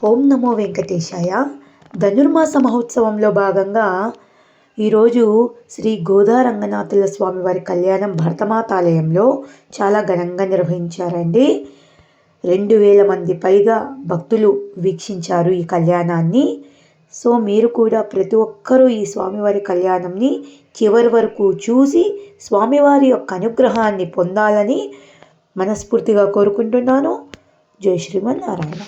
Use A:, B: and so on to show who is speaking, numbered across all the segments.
A: ఓం నమో వెంకటేశాయ. ధనుర్మాస మహోత్సవంలో భాగంగా ఈరోజు శ్రీ గోదా రంగనాథుల స్వామివారి కళ్యాణం భరతమాతాలయంలో చాలా ఘనంగా నిర్వహించారండి. 2000 మంది పైగా భక్తులు వీక్షించారు ఈ కళ్యాణాన్ని. సో మీరు కూడా ప్రతి ఒక్కరూ ఈ స్వామివారి కళ్యాణంని చివరి వరకు చూసి స్వామివారి యొక్క అనుగ్రహాన్ని పొందాలని మనస్ఫూర్తిగా కోరుకుంటున్నాను. జై శ్రీమన్నారాయణ.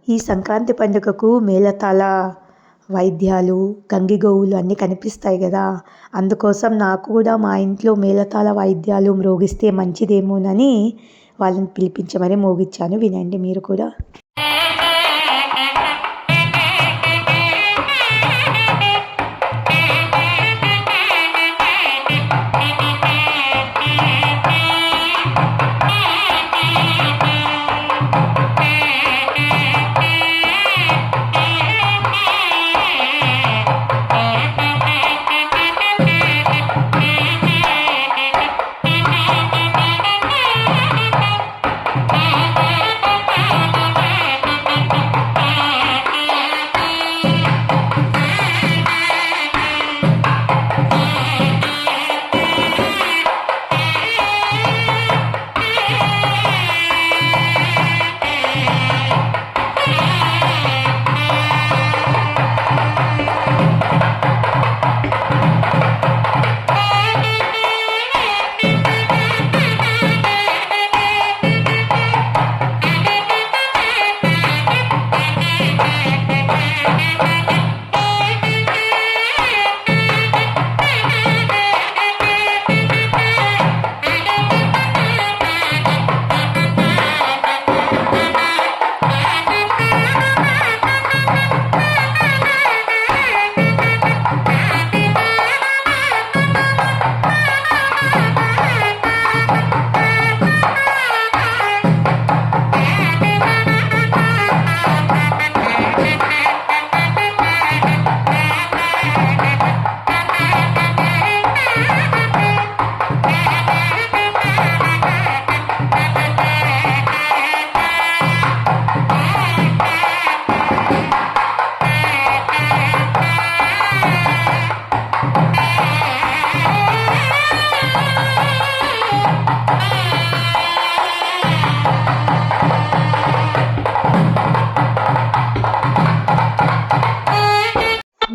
A: ఈ సంక్రాంతి పండుగకు మేళతాళ వాయిద్యాలు, గంగిగోవులు అన్నీ కనిపిస్తాయి కదా. అందుకోసం నాకు కూడా మా ఇంట్లో మేళతాళ వాయిద్యాలు మ్రోగిస్తే మంచిదేమోనని వాళ్ళని పిలిపించమని మోగించాను. వినండి మీరు కూడా.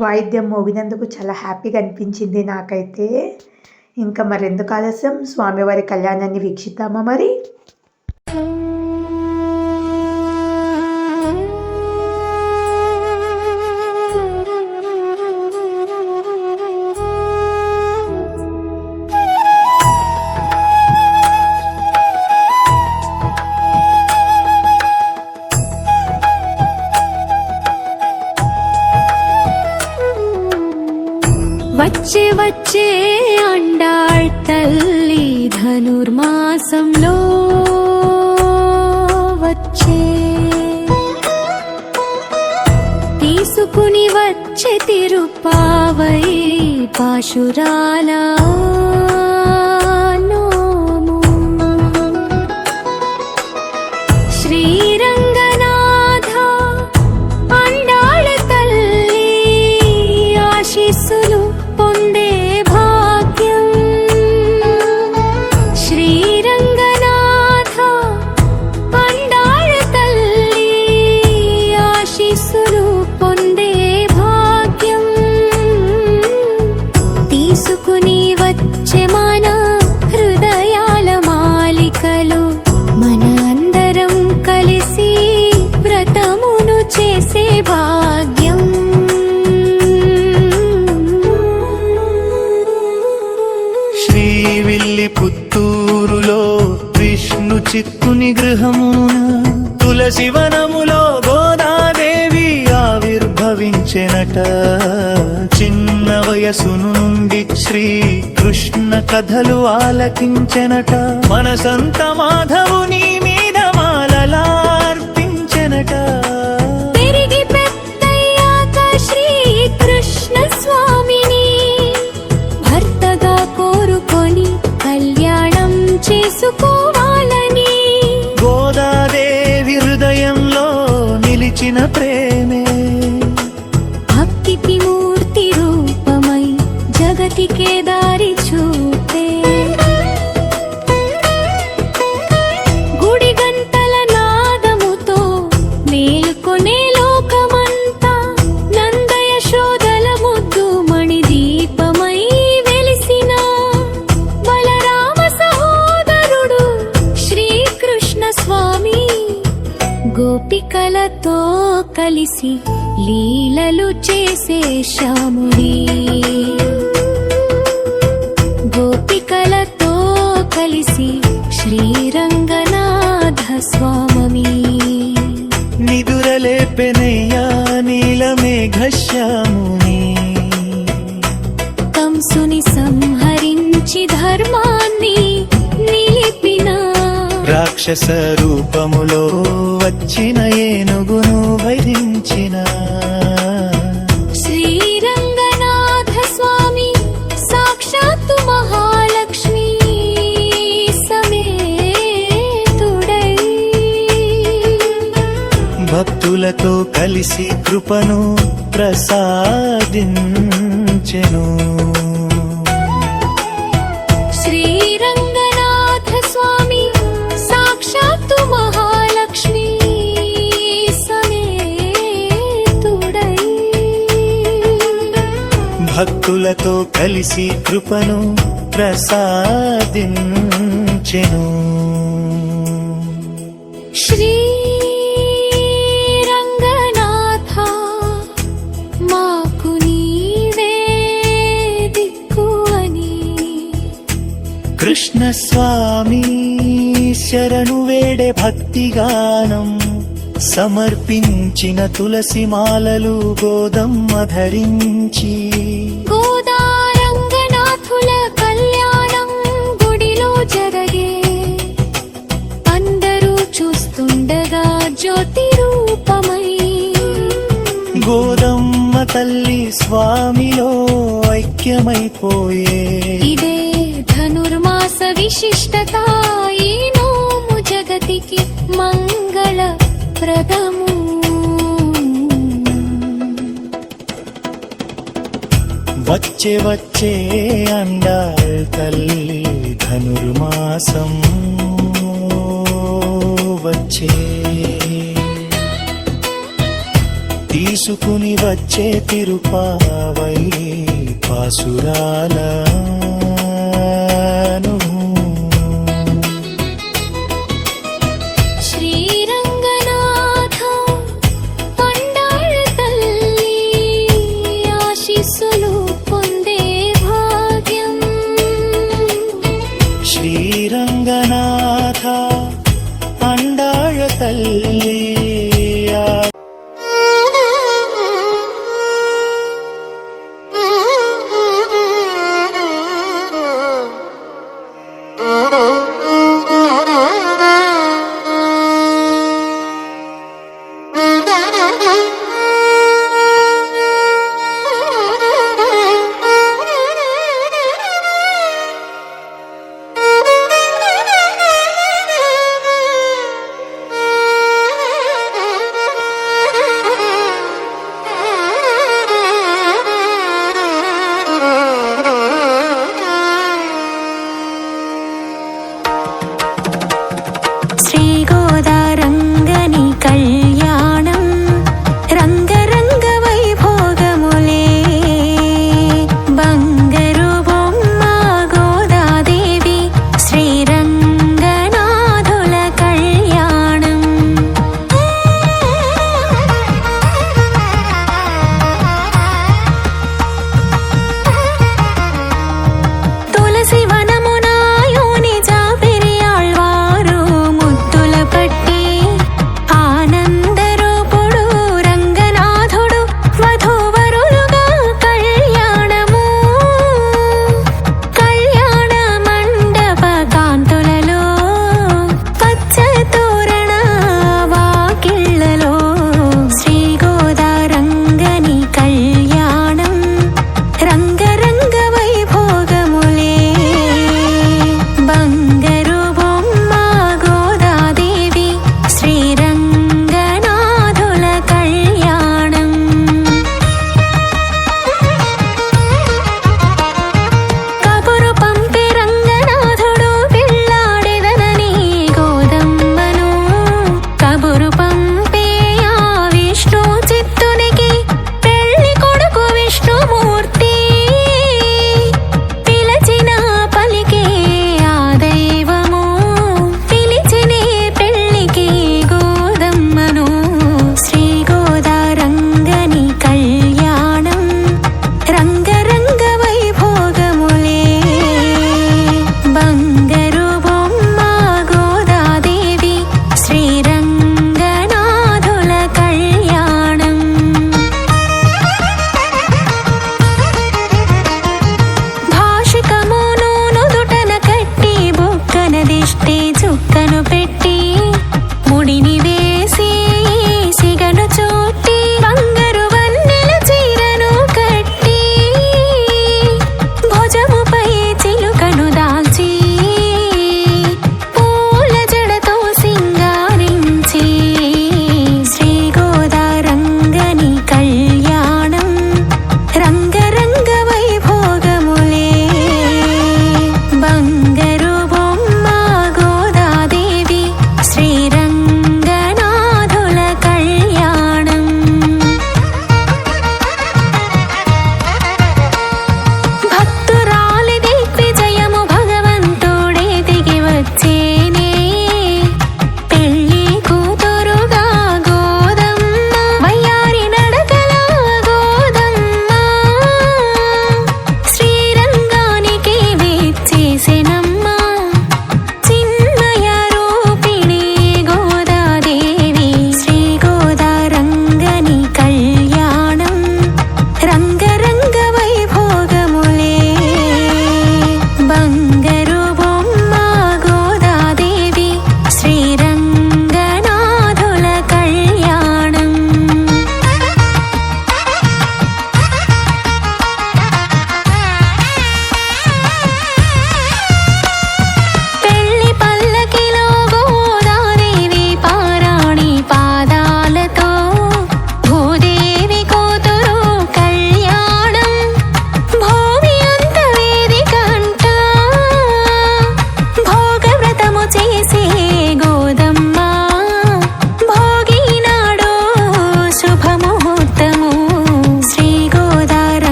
A: వాయిద్యం మోగినందుకు చాలా హ్యాపీగా అనిపించింది నాకైతే. ఇంకా మరెందుకు ఆలస్యం, స్వామివారి కళ్యాణాన్ని వీక్షిద్దామా మరి.
B: వచ్చే వచ్చే అండాళ్ తల్లి ధనుర్మాసంలో వచ్చే, తీసుకుని వచ్చే తిరుపావై పాశురాల నోము. శ్రీరంగనాథ అండాళ్ తల్లి ఆశీస్సులు పొందే భాగ్యం. శ్రీరంగనాథ అండాళ్ తల్లి ఆశీస్సులు పొందే భాగ్యం. తీసుకుని వచ్చే మన
C: వచ్చెనట. చిన్న వయసును నుండి శ్రీకృష్ణ కథలు ఆలకించెనట. మనసంత మాధవుని మీద మాలలార్పించెనట.
B: తిరిగి పెద్దయ్యాక శ్రీకృష్ణ స్వామిని భర్తగా కోరుకొని కళ్యాణం చేసుకోవాలని
C: గోదాదేవి హృదయంలో నిలిచిన ప్రేమే
B: భక్తికి మూర్తి రూపమై జగతికే దారి చూపే. గుడి గంటల నాదముతో మేలుకొనే లోకమంతా నంద యశోదల ముద్దు మణి దీపమై వెలిసిన బలరామ సహోదరుడు శ్రీకృష్ణ స్వామి గోపికలతో కలిసి లీలలు చేసే శ్యాముడి. గోపికలతో కలిసి శ్రీరంగనాథ స్వామి
C: నిదురలేపెనయ్యా నీలమేఘ శ్యాముని.
B: కంసుని సంహరించి ధర్మాన్ని నిలిపిన
C: రాక్షస రూపములో వచ్చిన ఏనుగును వధించిన
B: శ్రీరంగనాథ స్వామి సాక్షాత్తు మహాలక్ష్మి సమేతుడై
C: భక్తులతో కలిసి కృపను ప్రసాదించెను.
B: శ్రీరంగనాథ స్వామి సాక్షాత్తు మహాలక్ష్మి సమేతుడై
C: భక్తులతో కలిసి కృపను ప్రసాదించెను.
B: శ్రీరంగనాథ మాకు నీవే దిక్కు అని
C: కృష్ణ స్వామి శరణు వేడే భక్తిగానం సమర్పించిన తులసి మాలలు గోదమ్మ ధరించి
B: గోదారంగనాథుల కళ్యాణం గుడిలో జరగే. అందరూ చూస్తుండగా జ్యోతి రూపమై
C: గోదమ్మ తల్లి స్వామిలో ఐక్యమైపోయే.
B: ఇదే ధనుర్మాస విశిష్టత. ఈ నోము జగతికి మంగళ ప్రదము.
C: వచ్చే వచ్చే అండాల్ తల్లి ధనుర్మాసం వచ్చే. తీసుకుని వచ్చే తిరుపావై పాసురాలను